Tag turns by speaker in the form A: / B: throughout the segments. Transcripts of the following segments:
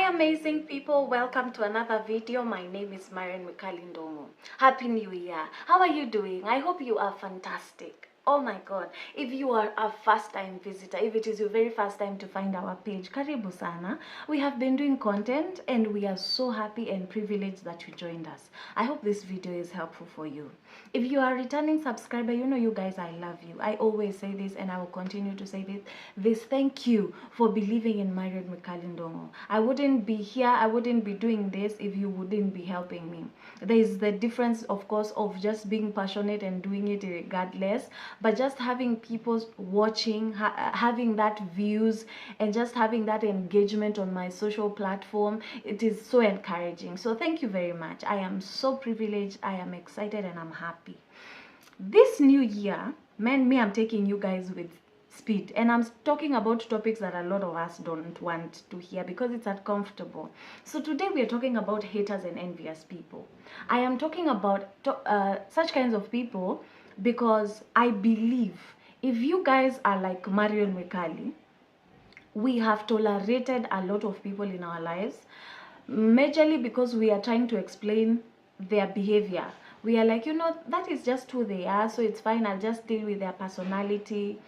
A: amazing people, welcome to another video. My name is Marian Mikalindongo. Happy New Year. How are you doing? I hope you are fantastic. Oh my god, if you are a first time visitor, if it is your very first time to find our page, karibu sana. We have been doing content and we are so happy and privileged that you joined us. I hope this video is helpful for you. If you are a returning subscriber, you know you guys, I love you. I always say this and I will continue to say this. Thank you for believing in Marian Mikalindongo. I wouldn't be here, I wouldn't be doing this if you wouldn't be helping me. There is the difference, of course, of just being passionate and doing it regardless, but just having people watching, having that views, and just having that engagement on my social platform, it is so encouraging. So thank you very much. I am so privileged, I am excited, and I'm happy. This new year, I'm taking you guys with speed, and I'm talking about topics that a lot of us don't want to hear because it's uncomfortable. So today we are talking about haters and envious people. I am talking about such kinds of people because I believe if you guys are like Marion Mekali, we have tolerated a lot of people in our lives, majorly because we are trying to explain their behavior. We are like, that is just who they are, so it's fine, I'll just deal with their personality.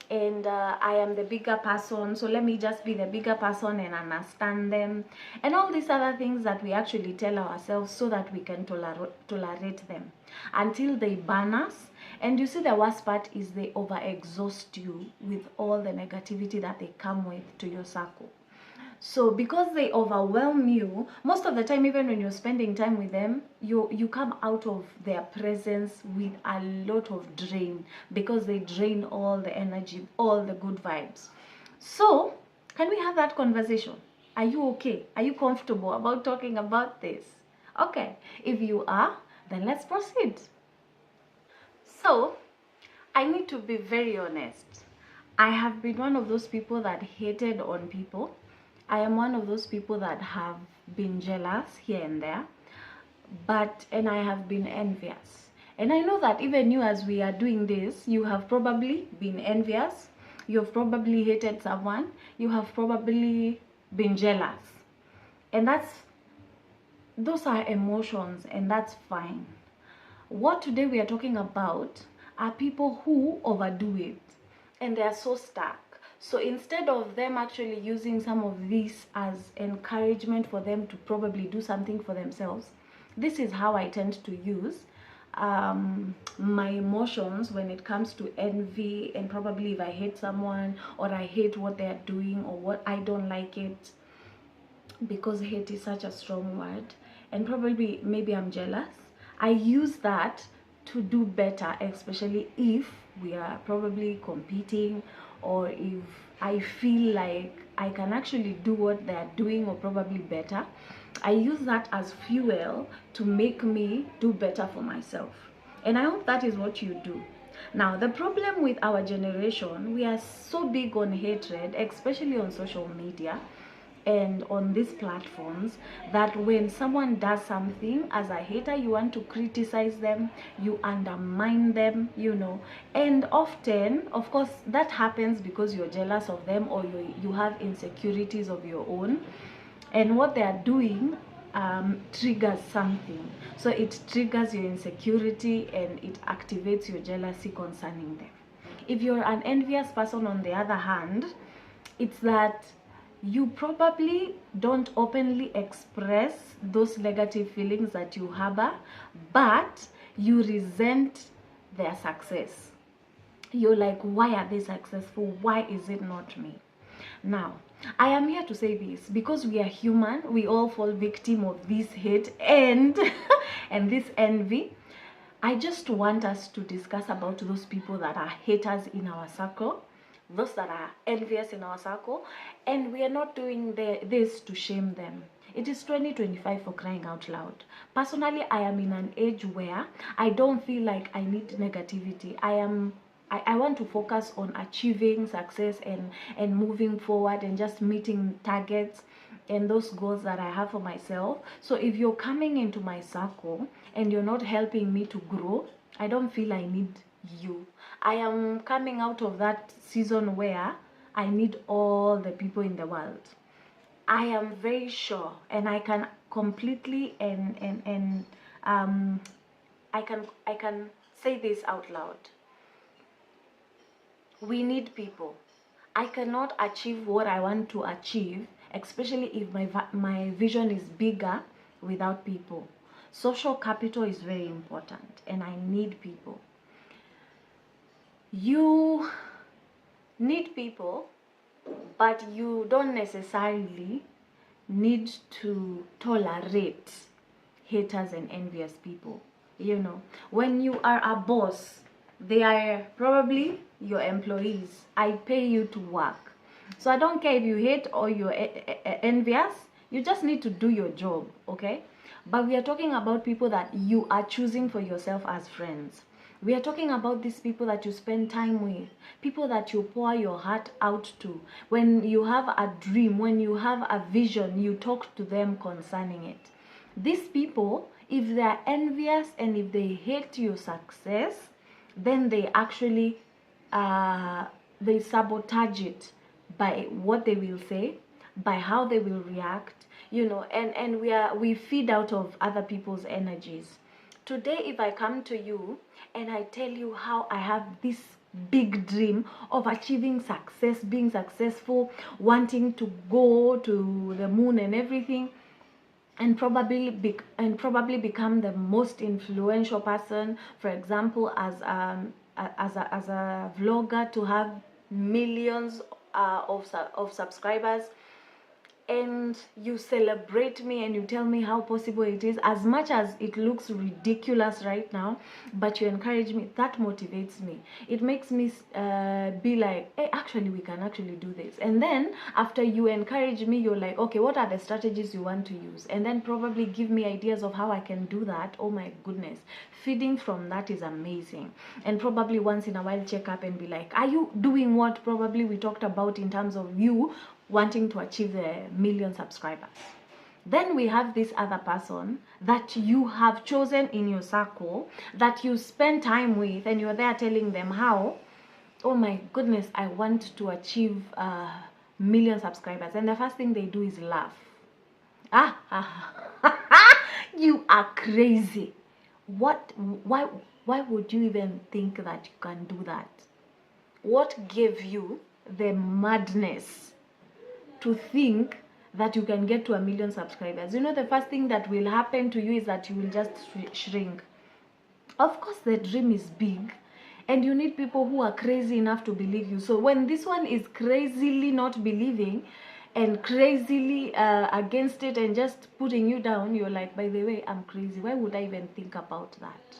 A: And I am the bigger person, so let me just be the bigger person and understand them, and all these other things that we actually tell ourselves so that we can tolerate them until they burn us. And you see, the worst part is they overexhaust you with all the negativity that they come with to your circle. So because they overwhelm you, most of the time, even when you're spending time with them, you come out of their presence with a lot of drain, because they drain all the energy, all the good vibes. So can we have that conversation? Are you okay? Are you comfortable about talking about this? Okay, if you are, then let's proceed. So I need to be very honest. I have been one of those people that hated on people. I am one of those people that have been jealous here and there, and I have been envious. And I know that even you, as we are doing this, you have probably been envious, you have probably hated someone, you have probably been jealous. And those are emotions, and that's fine. What today we are talking about are people who overdo it, and they are so stuck. So instead of them actually using some of this as encouragement for them to probably do something for themselves, this is how I tend to use my emotions when it comes to envy. And probably if I hate someone, or I hate what they're doing, or what I don't like it, because hate is such a strong word, and probably maybe I'm jealous, I use that to do better, especially if we are probably competing, or if I feel like I can actually do what they're doing, or probably better. I use that as fuel to make me do better for myself. And I hope that is what you do. Now, the problem with our generation, we are so big on hatred, especially on social media and on these platforms, that when someone does something, as a hater, you want to criticize them, you undermine them, and often, of course, that happens because you're jealous of them, or you have insecurities of your own, and what they are doing triggers something. So it triggers your insecurity and it activates your jealousy concerning them. If you're an envious person, on the other hand, it's that you probably don't openly express those negative feelings that you harbor, but you resent their success. You're like, why are they successful? Why is it not me? Now, I am here to say this because we are human. We all fall victim of this hate and and this envy. I just want us to discuss about those people that are haters in our circle, those that are envious in our circle, and we are not doing this to shame them. It is 2025, for crying out loud. Personally, I am in an age where I don't feel like I need negativity. I want to focus on achieving success and moving forward and just meeting targets and those goals that I have for myself. So if you're coming into my circle and you're not helping me to grow, I don't feel I need you. I am coming out of that season where I need all the people in the world. I am very sure, and I can completely I can say this out loud. We need people. I cannot achieve what I want to achieve, especially if my vision is bigger, without people. Social capital is very important, and I need people. You need people, but you don't necessarily need to tolerate haters and envious people. You know, when you are a boss, they are probably your employees. I pay you to work, so I don't care if you hate or you're envious. You just need to do your job, okay? But we are talking about people that you are choosing for yourself as friends. We are talking about these people that you spend time with, people that you pour your heart out to. When you have a dream, when you have a vision, you talk to them concerning it. These people, if they are envious and if they hate your success, then they actually they sabotage it by what they will say, by how they will react, you know, and we feed out of other people's energies. Today, if I come to you and I tell you how I have this big dream of achieving success, being successful, wanting to go to the moon and everything, and probably become the most influential person, for example, as a vlogger, to have millions of subscribers, and you celebrate me and you tell me how possible it is, as much as it looks ridiculous right now, but you encourage me, that motivates me. It makes me be like, hey, actually we can actually do this. And then after you encourage me, you're like, okay, what are the strategies you want to use? And then probably give me ideas of how I can do that. Oh my goodness, feeding from that is amazing. And probably once in a while check up and be like, are you doing what probably we talked about in terms of you wanting to achieve the million subscribers? Then we have this other person that you have chosen in your circle, that you spend time with, and you're there telling them how, oh my goodness, I want to achieve million subscribers. And the first thing they do is laugh. You are crazy. Why would you even think that you can do that? What gave you the madness to think that you can get to 1 million subscribers? You know, the first thing that will happen to you is that you will just shrink. Of course, the dream is big, and you need people who are crazy enough to believe you. So when this one is crazily not believing and crazily against it and just putting you down, you're like, by the way, I'm crazy. Why would I even think about that?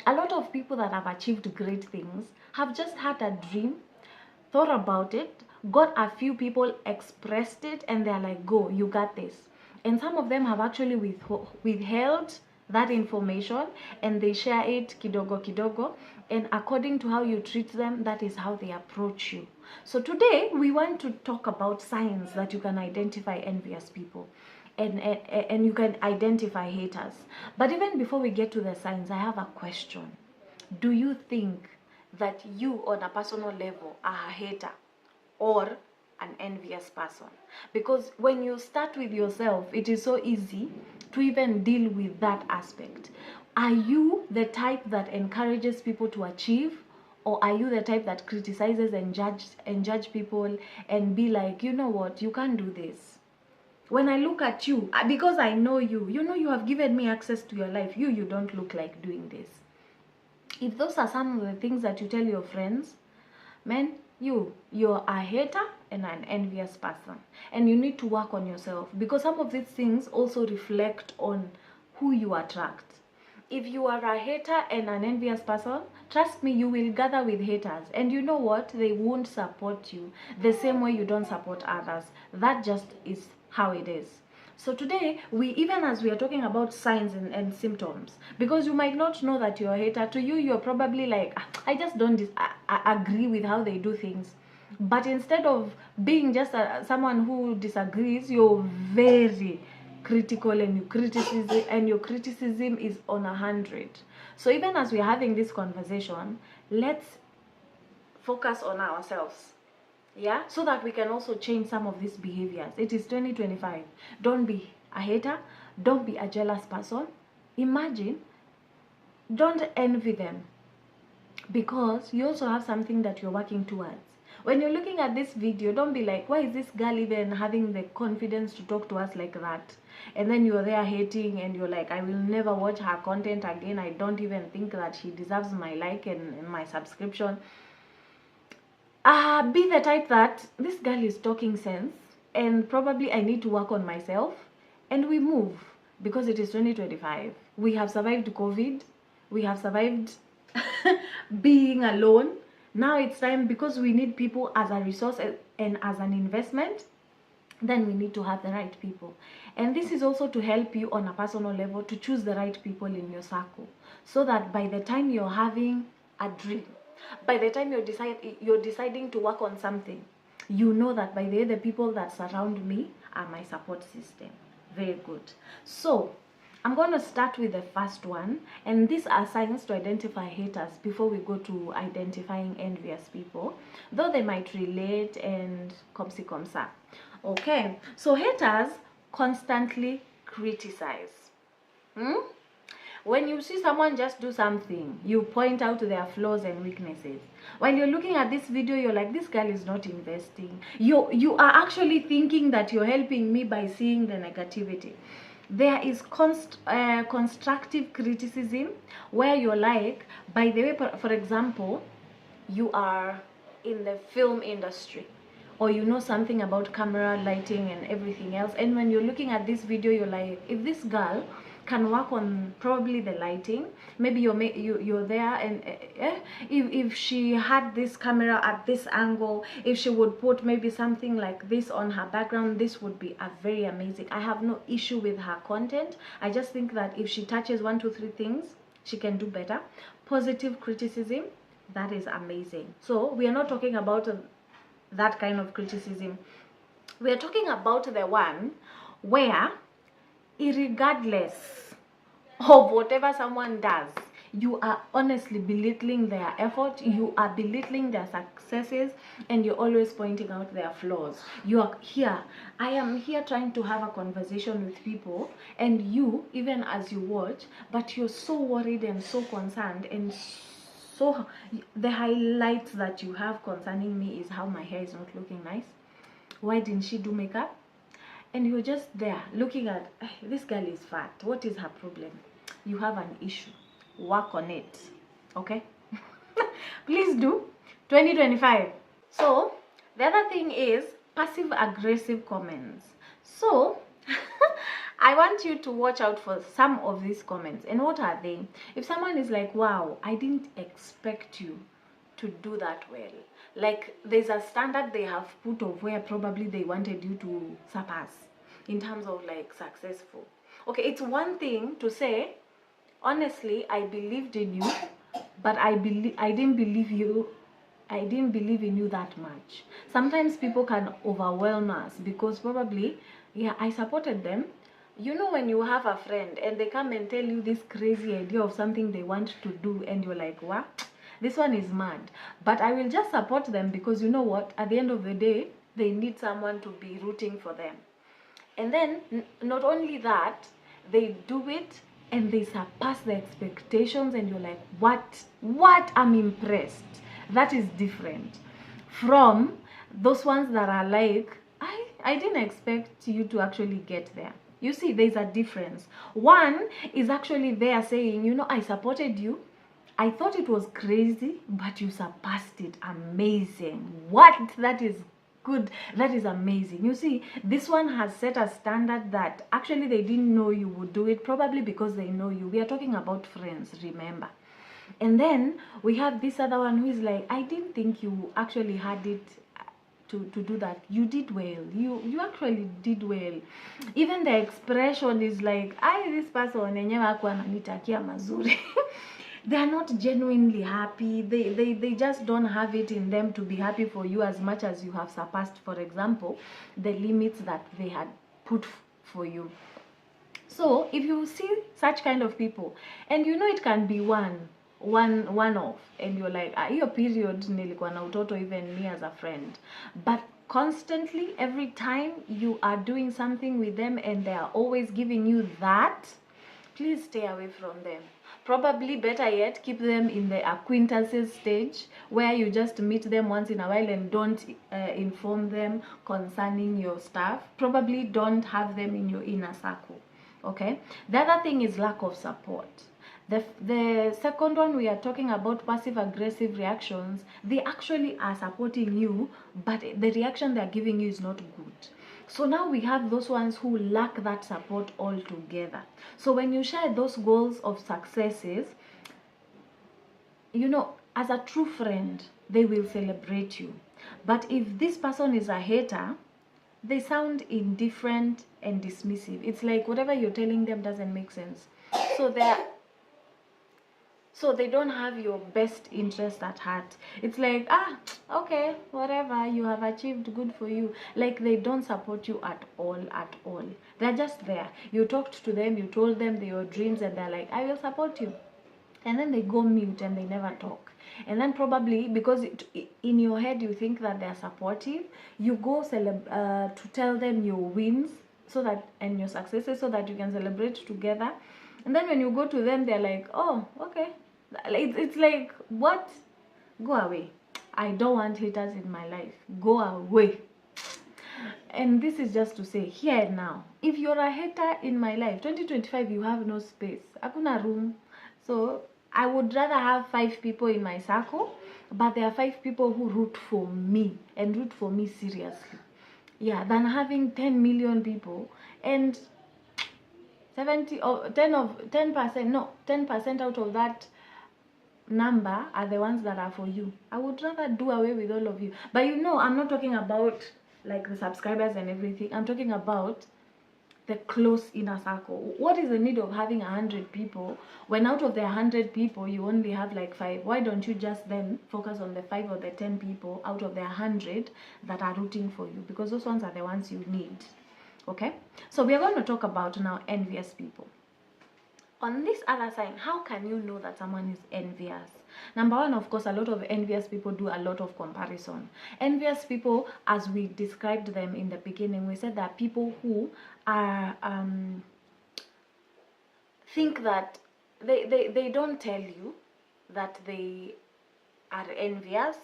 A: A lot of people that have achieved great things have just had a dream, thought about it, got a few people expressed it, and they're like, go, you got this. And some of them have actually withheld that information, and they share it kidogo kidogo, and according to how you treat them, that is how they approach you. So today we want to talk about signs that you can identify envious people, and you can identify haters. But even before we get to the signs, I have a question. Do you think that you on a personal level are a hater or an envious person? Because when you start with yourself, it is so easy to even deal with that aspect. Are you the type that encourages people to achieve, or are you the type that criticizes and judge people and be like, you know what, you can't do this? When I look at you, because I know you, you know, you have given me access to your life, you don't look like doing this. If those are some of the things that you tell your friends, man, you're a hater and an envious person, and you need to work on yourself, because some of these things also reflect on who you attract. If you are a hater and an envious person, trust me, you will gather with haters, and you know what, they won't support you the same way you don't support others. That just is how it is. So today, even as we are talking about signs and symptoms, because you might not know that you're a hater. To you, you're probably like, I just don't agree with how they do things. But instead of being just someone who disagrees, you're very critical, and your criticism is on 100. So even as we're having this conversation, let's focus on ourselves. Yeah, so that we can also change some of these behaviors. It is 2025. Don't be a hater, don't be a jealous person. Imagine, don't envy them, because you also have something that you're working towards. When you're looking at this video, don't be like, why is this girl even having the confidence to talk to us like that? And then you're there hating, and you're like, I will never watch her content again. I don't even think that she deserves my like and my subscription. Be the type that this girl is talking sense, and probably I need to work on myself, and we move, because it is 2025. We have survived COVID, we have survived being alone. Now it's time, because we need people as a resource and as an investment. Then we need to have the right people, and this is also to help you on a personal level to choose the right people in your circle, so that by the time you're having a dream, by the time you're deciding to work on something, you know that by the way, the people that surround me are my support system. Very good. So I'm going to start with the first one, and these are signs to identify haters before we go to identifying envious people, though they might relate and comme si comme ça. Okay, so haters constantly criticize. When you see someone just do something, you point out their flaws and weaknesses. While you're looking at this video, you're like, this girl is not investing. You are actually thinking that you're helping me by seeing the negativity. There is constructive criticism, where you're like, by the way, for example, you are in the film industry, or you know something about camera, lighting and everything else, and when you're looking at this video, you're like, if this girl can work on probably the lighting, maybe you're there, and if she had this camera at this angle, if she would put maybe something like this on her background, this would be a very amazing. I have no issue with her content. I just think that if she touches 1 2 3 things, she can do better. Positive criticism, that is amazing. So we are not talking about that kind of criticism. We are talking about the one where, regardless of whatever someone does, you are honestly belittling their effort, you are belittling their successes, and you're always pointing out their flaws. You are here, I am here trying to have a conversation with people, and you, even as you watch, but you're so worried and so concerned, and so the highlights that you have concerning me is how my hair is not looking nice. Why didn't she do makeup? And you're just there looking at, this girl is fat, what is her problem? You have an issue, work on it. Okay. Please do. 2025. So the other thing is passive aggressive comments. So I want you to watch out for some of these comments. And what are they? If someone is like, wow, I didn't expect you to do that well, like there's a standard they have put of where probably they wanted you to surpass in terms of like successful. Okay, it's one thing to say, honestly, I believed in you, but I didn't believe in you that much. Sometimes people can overwhelm us because probably, yeah, I supported them. You know, when you have a friend and they come and tell you this crazy idea of something they want to do, and you're like, what? This one is mad. But I will just support them because you know what? At the end of the day, they need someone to be rooting for them. And then, not only that, they do it and they surpass the expectations, and you're like, what? I'm impressed. That is different from those ones that are like, I didn't expect you to actually get there. You see, there's a difference. One is actually there saying, you know, I supported you. I thought it was crazy, but you surpassed it. Amazing. What? That is good. That is amazing. You see, this one has set a standard that actually they didn't know you would do it, probably because they know you. We are talking about friends, remember. And then we have this other one who is like, I didn't think you actually had it to do that. You did well. You actually did well. Even the expression is like, this person enyewe hakuwa ananitakia mazuri. They are not genuinely happy. They just don't have it in them to be happy for you as much as you have surpassed, for example, the limits that they had put for you. So if you see such kind of people, and you know it can be one, one off, and you're like, your period nilikuwa na utoto, even me as a friend. But constantly, every time you are doing something with them and they are always giving you that, please stay away from them. Probably better yet, keep them in the acquaintances stage, where you just meet them once in a while and don't inform them concerning your stuff. Probably don't have them in your inner circle. Okay, the other thing is lack of support. The second one, we are talking about passive aggressive reactions. They actually are supporting you, but the reaction they're giving you is not good. So now we have those ones who lack that support altogether. So when you share those goals of successes, you know, as a true friend, they will celebrate you. But if this person is a hater, they sound indifferent and dismissive. It's like whatever you're telling them doesn't make sense. So they don't have your best interest at heart. It's like, okay, whatever you have achieved, good for you. Like, they don't support you at all, at all. They're just there. You talked to them, you told them your dreams, and they're like, I will support you. And then they go mute and they never talk. And then probably because in your head you think that they're supportive, you go to tell them your wins and your successes, so that you can celebrate together. And then when you go to them, they're like, oh, okay. It's like, what? Go away. I don't want haters in my life. Go away. And this is just to say, here and now, if you're a hater in my life, 2025, you have no space. Hakuna room. So I would rather have 5 people in my circle, but there are 5 people who root for me, and root for me seriously. Yeah, than having 10 million people and 10% out of that number are the ones that are for you. I would rather do away with all of you. But you know, I'm not talking about like the subscribers and everything. I'm talking about the close inner circle. What is the need of having 100 people when out of the 100 people you only have like 5? Why don't you just then focus on the 5 or the 10 people out of the 100 that are rooting for you? Because those ones are the ones you need. Okay, so we are going to talk about now envious people. On this other side, how can you know that someone is envious? Number one, of course, a lot of envious people do a lot of comparison. Envious people, as we described them in the beginning, we said that people who are think that they don't tell you that they are envious.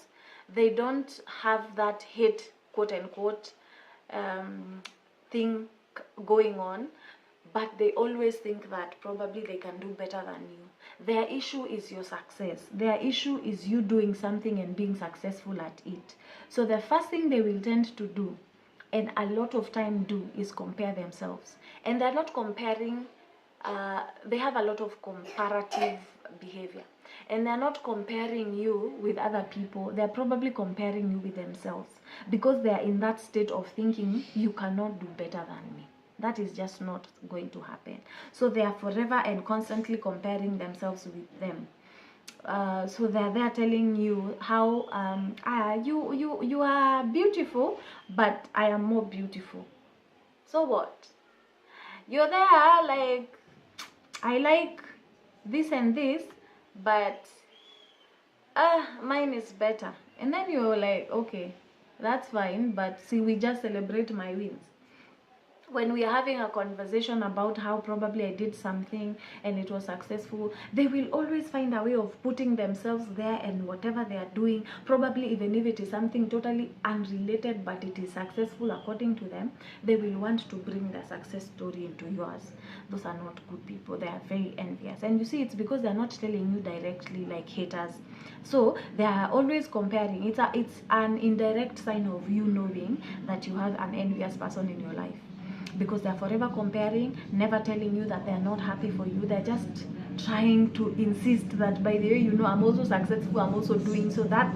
A: They don't have that hate, quote unquote, thing going on, but they always think that probably they can do better than you. Their issue is your success. Their issue is you doing something and being successful at it. So the first thing they will tend to do, and a lot of time do, is compare themselves. And they're not comparing, they have a lot of comparative behavior. And they're not comparing you with other people. They're probably comparing you with themselves, because they're in that state of thinking, you cannot do better than me. That is just not going to happen. So they are forever and constantly comparing themselves with them. So they're there telling you how you are beautiful, but I am more beautiful. So what? You're there like, I like this and this, but mine is better. And then you're like, okay, that's fine, but see, we just celebrate my wins. When we are having a conversation about how probably I did something and it was successful, they will always find a way of putting themselves there, and whatever they are doing, probably even if it is something totally unrelated but it is successful according to them, they will want to bring their success story into yours. Those are not good people. They are very envious. And you see, it's because they are not telling you directly, like haters. So they are always comparing. It's an indirect sign of you knowing that you have an envious person in your life, because they're forever comparing, never telling you that they're not happy for you. They're just trying to insist that, by the way, you know, I'm also successful, I'm also doing. So that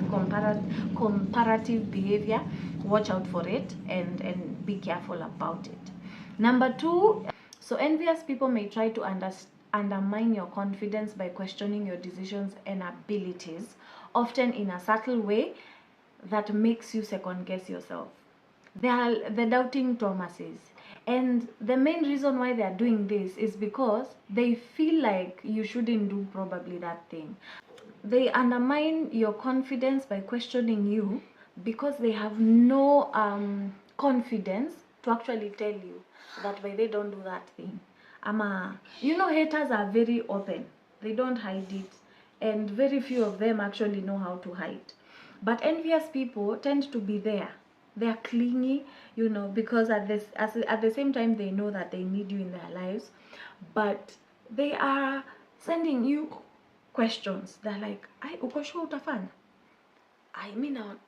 A: comparative behavior, watch out for it and be careful about it. Number 2, so envious people may try to undermine your confidence by questioning your decisions and abilities, often in a subtle way that makes you second guess yourself. They are the doubting Thomases. And the main reason why they are doing this is because they feel like you shouldn't do probably that thing. They undermine your confidence by questioning you because they have no confidence to actually tell you that by they don't do that thing. You know, haters are very open. They don't hide it. And very few of them actually know how to hide. But envious people tend to be there. They are clingy, you know, because at the same time they know that they need you in their lives. But they are sending you questions. They're like, uko sure utafanya?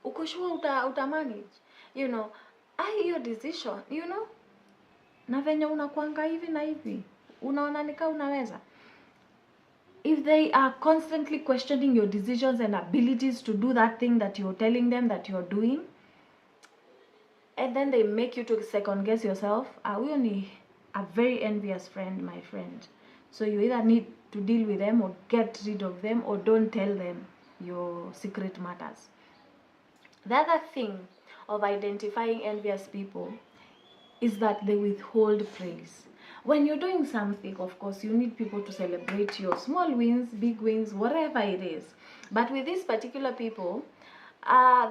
A: Uko sure uta manage? You know, your decision, you know? Na venye unakuanga hivi na hivi. Unaona nika unaweza? If they are constantly questioning your decisions and abilities to do that thing that you're telling them that you're doing, and then they make you to second guess yourself, we only a very envious friend, my friend. So you either need to deal with them or get rid of them, or don't tell them your secret matters. The other thing of identifying envious people is that they withhold praise. When you're doing something, of course, you need people to celebrate your small wins, big wins, whatever it is. But with these particular people,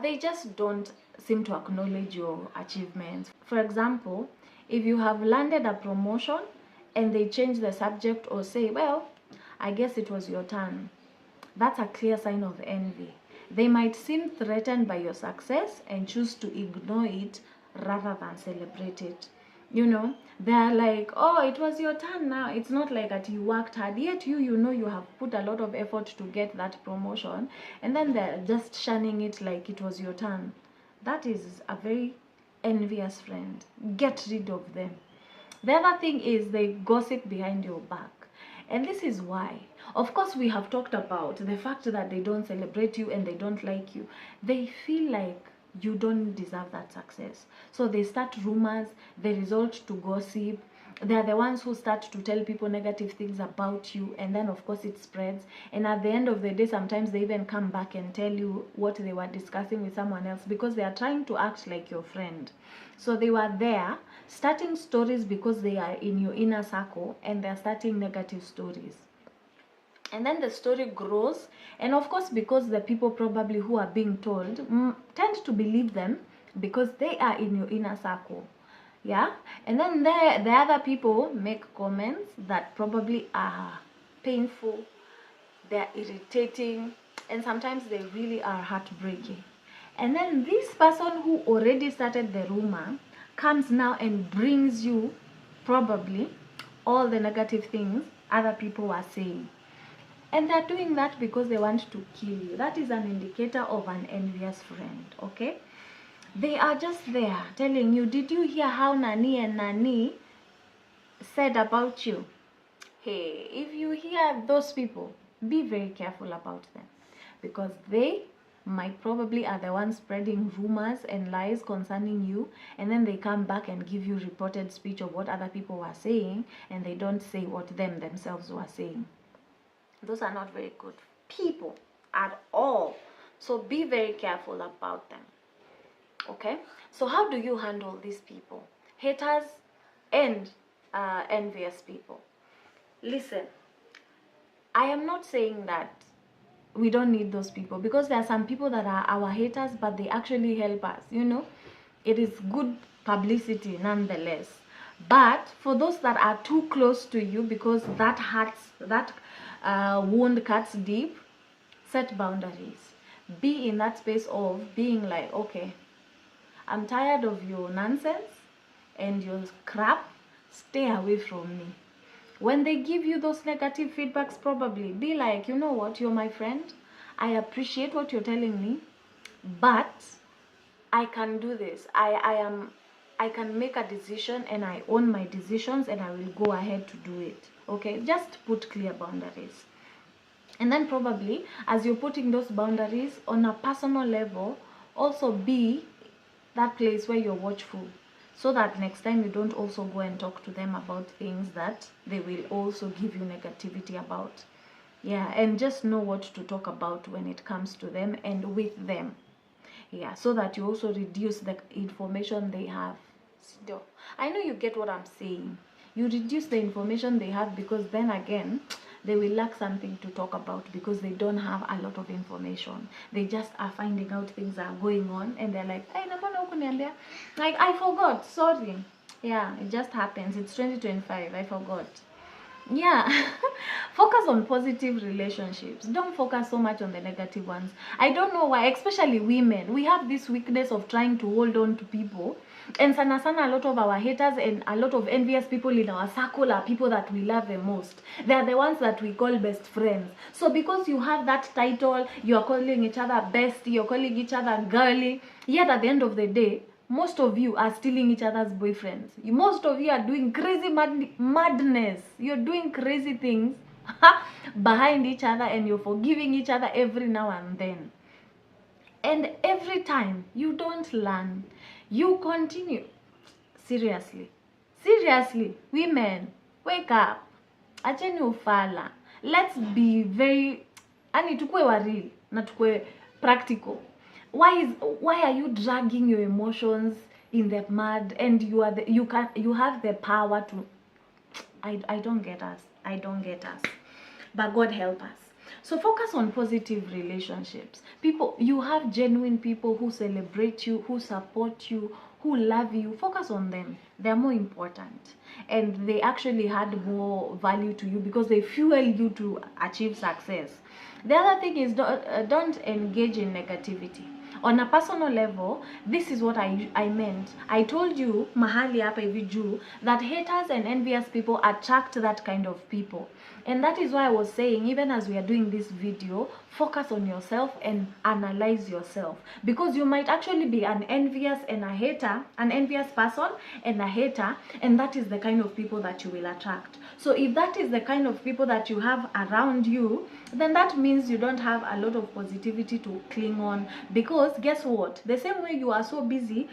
A: they just don't seem to acknowledge your achievements. For example, if you have landed a promotion and they change the subject or say, well, I guess it was your turn, that's a clear sign of envy. They might seem threatened by your success and choose to ignore it rather than celebrate it. You know, they're like, oh, it was your turn now. It's not like that you worked hard, yet you know you have put a lot of effort to get that promotion, and then they're just shunning it like it was your turn. That is a very envious friend. Get rid of them. The other thing is they gossip behind your back. And this is why. Of course, we have talked about the fact that they don't celebrate you and they don't like you. They feel like you don't deserve that success. So they start rumors, they resort to gossip. They are the ones who start to tell people negative things about you, and then of course it spreads. And at the end of the day, sometimes they even come back and tell you what they were discussing with someone else, because they are trying to act like your friend. So they were there starting stories because they are in your inner circle, and they're starting negative stories. And then the story grows, and of course, because the people probably who are being told tend to believe them because they are in your inner circle. Yeah. And then the other people make comments that probably are painful, they're irritating, and sometimes they really are heartbreaking. And then this person who already started the rumor comes now and brings you probably all the negative things other people are saying. And they're doing that because they want to kill you. That is an indicator of an envious friend, okay? They are just there telling you, did you hear how Nani and Nani said about you? Hey, if you hear those people, be very careful about them, because they might probably are the ones spreading rumors and lies concerning you, and then they come back and give you reported speech of what other people were saying, and they don't say what themselves were saying. Those are not very good people at all. So be very careful about them. Okay? So how do you handle these people? Haters and envious people. Listen, I am not saying that we don't need those people, because there are some people that are our haters, but they actually help us, you know. It is good publicity nonetheless. But for those that are too close to you, because that hurts, that wound cuts deep, set boundaries. Be in that space of being like, okay, I'm tired of your nonsense and your crap. Stay away from me. When they give you those negative feedbacks, probably be like, you know what, you're my friend. I appreciate what you're telling me, but I can do this. I can make a decision, and I own my decisions, and I will go ahead to do it. Okay, just put clear boundaries. And then probably as you're putting those boundaries on a personal level, also be that place where you're watchful, so that next time you don't also go and talk to them about things that they will also give you negativity about. Yeah, and just know what to talk about when it comes to them and with them. Yeah, so that you also reduce the information they have. I know you get what I'm saying. You reduce the information they have, because then again, they will lack something to talk about because they don't have a lot of information. They just are finding out things are going on and they're like, hey, like, I forgot, sorry. Yeah, it just happens. It's 2025, I forgot. Yeah. Focus on positive relationships. Don't focus so much on the negative ones. I don't know why, especially women, we have this weakness of trying to hold on to people. And sana a lot of our haters and a lot of envious people in our circle are people that we love the most. They are the ones that we call best friends. So because you have that title, you are calling each other bestie, you're calling each other girly, yet at the end of the day, most of you are stealing each other's boyfriends. Most of you are doing crazy madness. You're doing crazy things behind each other, and you're forgiving each other every now and then. And every time you don't learn, you continue. Seriously. Seriously, women, wake up. Acheni ufala. Let's be very, ani tukue real na tukue practical. Why are you dragging your emotions in the mud, and you have the power to, I don't get us. I don't get us. But God help us. So focus on positive relationships. People, you have genuine people who celebrate you, who support you, who love you. Focus on them. They're more important. And they actually add more value to you because they fuel you to achieve success. The other thing is don't engage in negativity. On a personal level, this is what I meant. I told you, mahali hapa hivi juu, that haters and envious people attract that kind of people. And that is why I was saying, even as we are doing this video, focus on yourself and analyze yourself. Because you might actually be an envious and a hater, an envious person and a hater, and that is the kind of people that you will attract. So if that is the kind of people that you have around you, then that means you don't have a lot of positivity to cling on. Because guess what? The same way you are so busy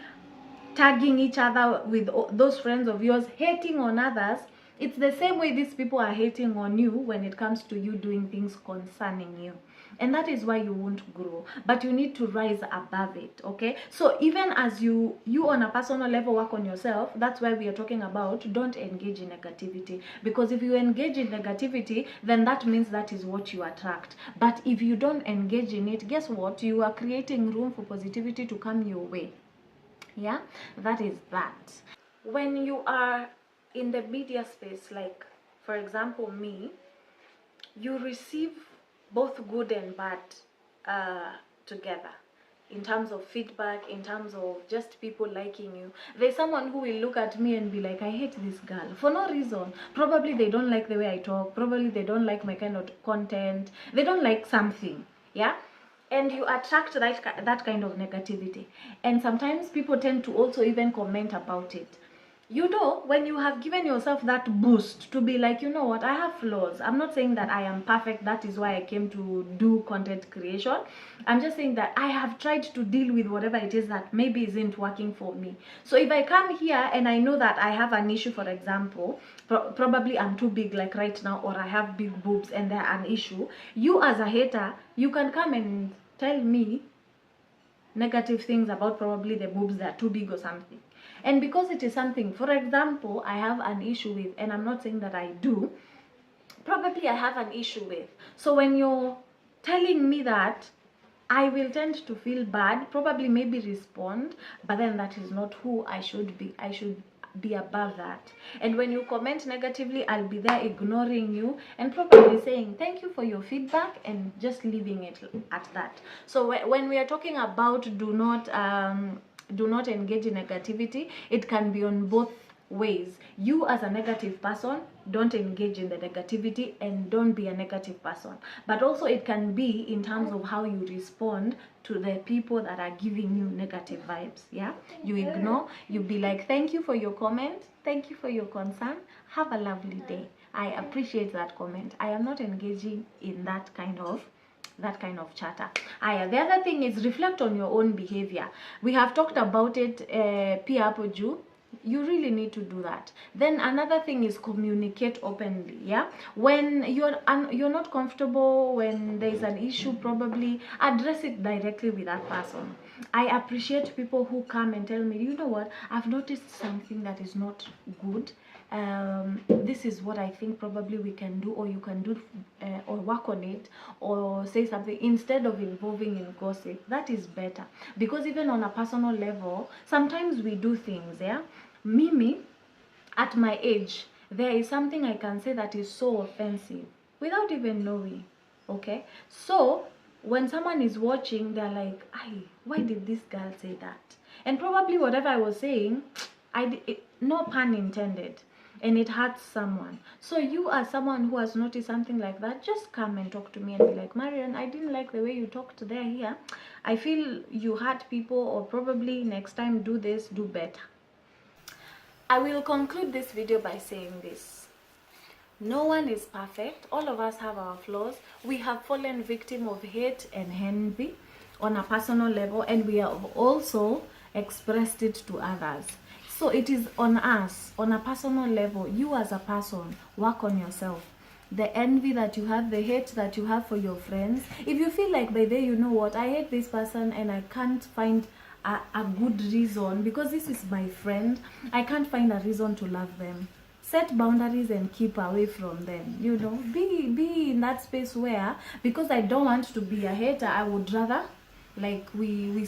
A: tagging each other with those friends of yours, hating on others, it's the same way these people are hating on you when it comes to you doing things concerning you. And that is why you won't grow. But you need to rise above it, okay? So even as you on a personal level work on yourself, that's why we are talking about don't engage in negativity. Because if you engage in negativity, then that means that is what you attract. But if you don't engage in it, guess what? You are creating room for positivity to come your way. Yeah, that is that. When you are in the media space, like for example me, you receive both good and bad together, in terms of feedback, in terms of just people liking you. There's someone who will look at me and be like, I hate this girl, for no reason. Probably they don't like the way I talk, probably they don't like my kind of content, they don't like something, yeah? And you attract that kind of negativity. And sometimes people tend to also even comment about it. You know, when you have given yourself that boost to be like, you know what, I have flaws. I'm not saying that I am perfect. That is why I came to do content creation. I'm just saying that I have tried to deal with whatever it is that maybe isn't working for me. So if I come here and I know that I have an issue, for example, probably I'm too big like right now, or I have big boobs and they're an issue, you as a hater, you can come and tell me negative things about probably the boobs that are too big or something. And because it is something, for example, I have an issue with, and I'm not saying that I do, probably I have an issue with. So when you're telling me that, I will tend to feel bad, probably maybe respond, but then that is not who I should be. I should be above that. And when you comment negatively, I'll be there ignoring you and probably saying thank you for your feedback and just leaving it at that. So when we are talking about do not engage in negativity, it can be on both ways. You as a negative person, don't engage in the negativity and don't be a negative person. But also it can be in terms of how you respond to the people that are giving you negative vibes. Yeah, you ignore, you be like, thank you for your comment, thank you for your concern, have a lovely day, I appreciate that comment. I am not engaging in that kind of chatter. The other thing is reflect on your own behavior. We have talked about it pia hapo juu. You really need to do that. Then another thing is communicate openly. Yeah, when you're not comfortable, when there's an issue, probably address it directly with that person. I appreciate people who come and tell me, you know what, I've noticed something that is not good. This is what I think probably we can do, or you can do, or work on it, or say something, instead of involving in gossip. That is better, because even on a personal level, sometimes we do things, yeah. Mimi, at my age, there is something I can say that is so offensive without even knowing. Okay, so when someone is watching, they're like, "Ay, why did this girl say that?" And probably whatever I was saying, no pun intended, and it hurts someone. So you, as someone who has noticed something like that, just come and talk to me and be like, "Marian, I didn't like the way you talked there here. I feel you hurt people, or probably next time do this, do better." I will conclude this video by saying this. No one is perfect. All of us have our flaws. We have fallen victim of hate and envy on a personal level, and we have also expressed it to others. So it is on us, on a personal level. You as a person, work on yourself. The envy that you have, the hate that you have for your friends. If you feel like by then, you know what, I hate this person and I can't find a good reason, because this is my friend, I can't find a reason to love them. Set boundaries and keep away from them. You know, be in that space where, because I don't want to be a hater, I would rather like we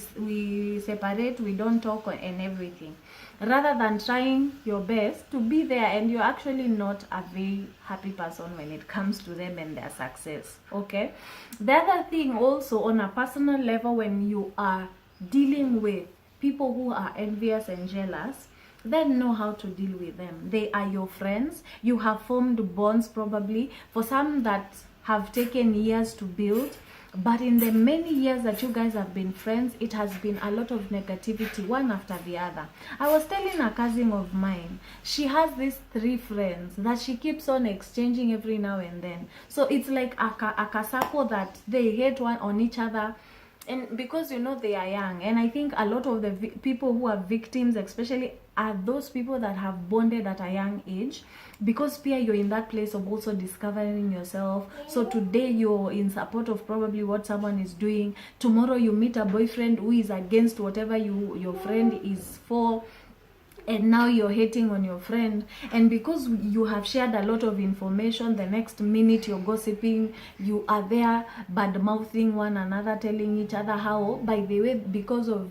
A: separate, we don't talk and everything, rather than trying your best to be there and you're actually not a very happy person when it comes to them and their success. Okay, the other thing also, on a personal level, when you are dealing with people who are envious and jealous, then know how to deal with them. They are your friends. You have formed bonds, probably for some that have taken years to build, but in the many years that you guys have been friends, it has been a lot of negativity, one after the other. I was telling a cousin of mine, she has these 3 friends that she keeps on exchanging every now and then. So it's like a casako that they hate one on each other. And because, you know, they are young, and I think a lot of the people who are victims especially are those people that have bonded at a young age, because Pia, you're in that place of also discovering yourself. So today you're in support of probably what someone is doing. Tomorrow you meet a boyfriend who is against whatever your friend is for, and now you're hating on your friend. And because you have shared a lot of information, the next minute you're gossiping, you are there bad mouthing one another, telling each other how, by the way, because of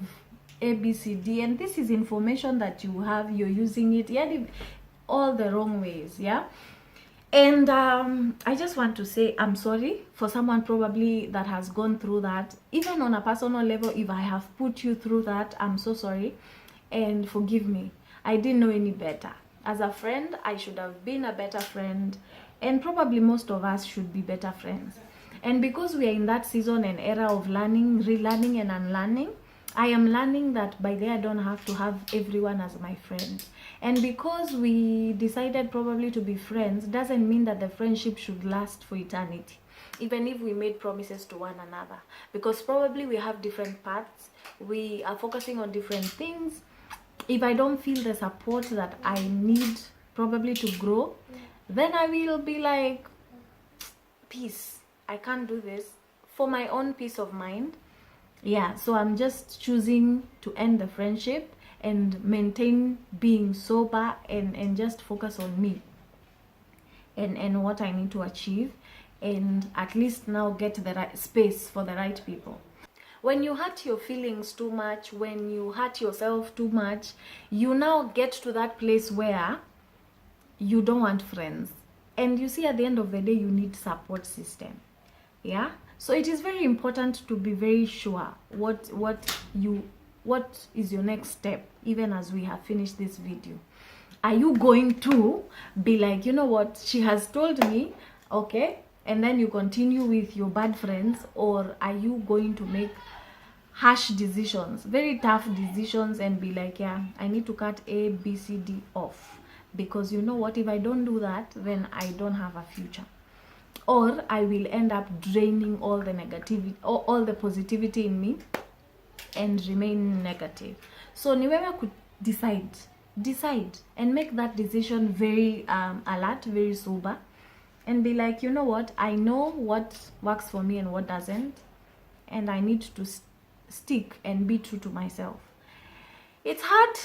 A: ABCD, and this is information that you have, you're using it all the wrong ways. Yeah. And I just want to say I'm sorry for someone probably that has gone through that. Even on a personal level, if I have put you through that, I'm so sorry, and forgive me. I didn't know any better. As a friend, I should have been a better friend, and probably most of us should be better friends. And because we are in that season and era of learning, relearning and unlearning, I am learning that by then I don't have to have everyone as my friend. And because we decided probably to be friends, doesn't mean that the friendship should last for eternity, even if we made promises to one another, because probably we have different paths, we are focusing on different things. If I don't feel the support that I need probably to grow, then I will be like, peace, I can't do this, for my own peace of mind. Yeah, so I'm just choosing to end the friendship and maintain being sober, and just focus on me and what I need to achieve, and at least now get the right space for the right people. When you hurt your feelings too much, when you hurt yourself too much, you now get to that place where you don't want friends. And you see, at the end of the day, you need support system. Yeah? So it is very important to be very sure what is your next step, even as we have finished this video. Are you going to be like, you know what, she has told me, okay, and then you continue with your bad friends? Or are you going to make harsh decisions, very tough decisions, and be like, yeah, I need to cut A, B, C, D off, because you know what, if I don't do that, then I don't have a future, or I will end up draining all the negativity, all the positivity in me, and remain negative. So niwewe could decide and make that decision very alert, very sober, and be like, you know what, I know what works for me and what doesn't, and I need to stick and be true to myself. It's hard,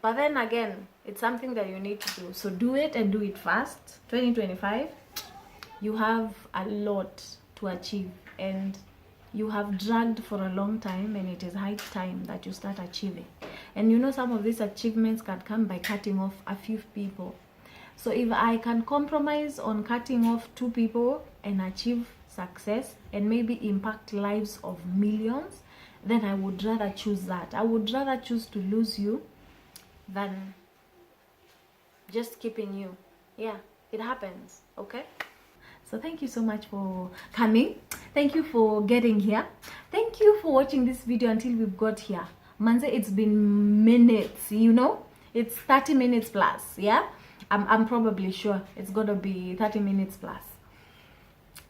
A: but then again, it's something that you need to do. So do it, and do it fast. 2025, you have a lot to achieve, and you have dragged for a long time, and it is high time that you start achieving. And you know, some of these achievements can come by cutting off a few people. So if I can compromise on cutting off 2 people and achieve success and maybe impact lives of millions, then I would rather choose that. I would rather choose to lose you than just keeping you. Yeah, it happens, okay? So thank you so much for coming. Thank you for getting here. Thank you for watching this video until we've got here. Manze, it's been minutes, you know? It's 30 minutes plus, yeah? I'm probably sure it's gonna be 30 minutes plus.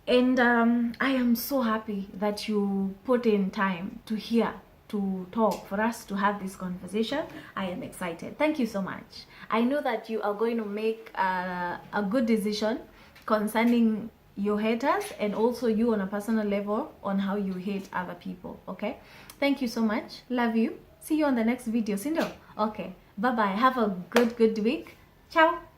A: And I am so happy that you put in time to hear, to talk, for us to have this conversation. I am excited. Thank you so much. I know that you are going to make a good decision concerning your haters, and also you on a personal level on how you hate other people, okay? Thank you so much. Love you. See you on the next video. Sindo? Okay. Bye-bye. Have a good week. Ciao.